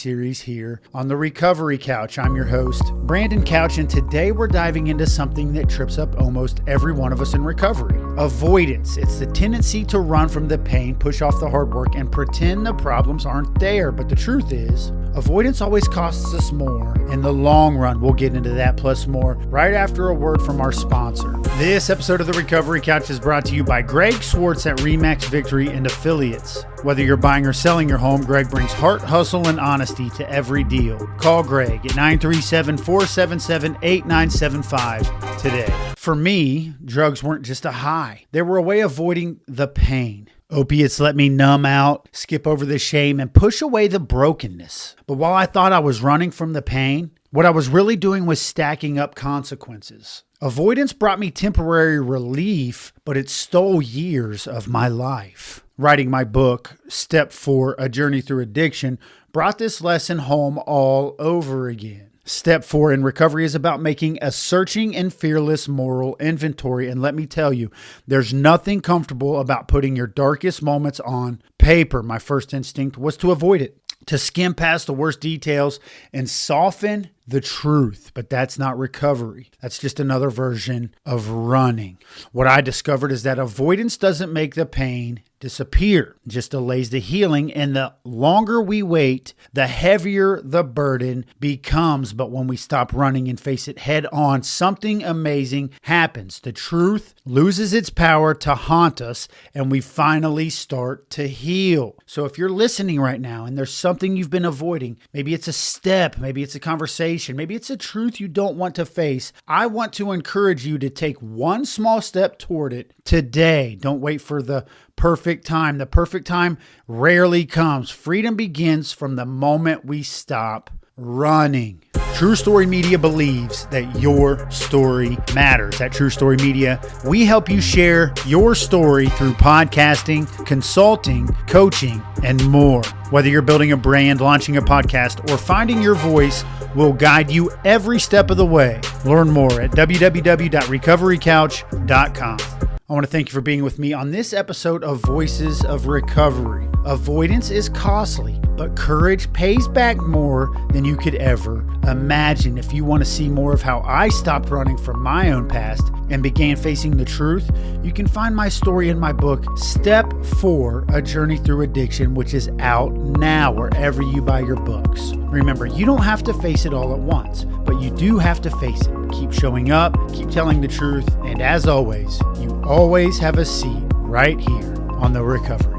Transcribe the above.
series here on the Recovery Couch. I'm your host, Brandon Couch, and today we're diving into something that trips up almost every one of us in recovery. Avoidance. It's the tendency to run from the pain, push off the hard work, and pretend the problems aren't there. But the truth is, avoidance always costs us more. In the long run, we'll get into that plus more right after a word from our sponsor. This episode of the Recovery Couch is brought to you by Greg Swartz at Remax Victory and Affiliates. Whether you're buying or selling your home, Greg brings heart, hustle, and honesty to every deal. Call Greg at 937-477-8975 today. For me, drugs weren't just a high. They were a way of avoiding the pain. Opiates let me numb out, skip over the shame, and push away the brokenness. But while I thought I was running from the pain, what I was really doing was stacking up consequences. Avoidance brought me temporary relief, but it stole years of my life. Writing my book, Step 4, A Journey Through Addiction, brought this lesson home all over again. Step 4 in recovery is about making a searching and fearless moral inventory. And let me tell you, there's nothing comfortable about putting your darkest moments on paper. My first instinct was to avoid it, to skim past the worst details and soften the truth. But that's not recovery. That's just another version of running. What I discovered is that avoidance doesn't make the pain disappear, it just delays the healing. And the longer we wait, the heavier the burden becomes. But when we stop running and face it head on, something amazing happens. The truth loses its power to haunt us, and we finally start to heal. So if you're listening right now and there's something you've been avoiding, maybe it's a step, maybe it's a conversation, maybe it's a truth you don't want to face, I want to encourage you to take one small step toward it today. Don't wait for the perfect time. The perfect time rarely comes. Freedom begins from the moment we stop running. True Story Media believes that your story matters. At True Story Media, we help you share your story through podcasting, consulting, coaching, and more. Whether you're building a brand, launching a podcast, or finding your voice, we'll guide you every step of the way. Learn more at www.recoverycouch.com. I want to thank you for being with me on this episode of Voices of Recovery. Avoidance is costly, but courage pays back more than you could ever imagine. If you want to see more of how I stopped running from my own past and began facing the truth, you can find my story in my book, Step 4, A Journey Through Addiction, which is out now wherever you buy your books. Remember, you don't have to face it all at once, but you do have to face it. Keep showing up, keep telling the truth, and as always, you always have a seat right here on the Recovery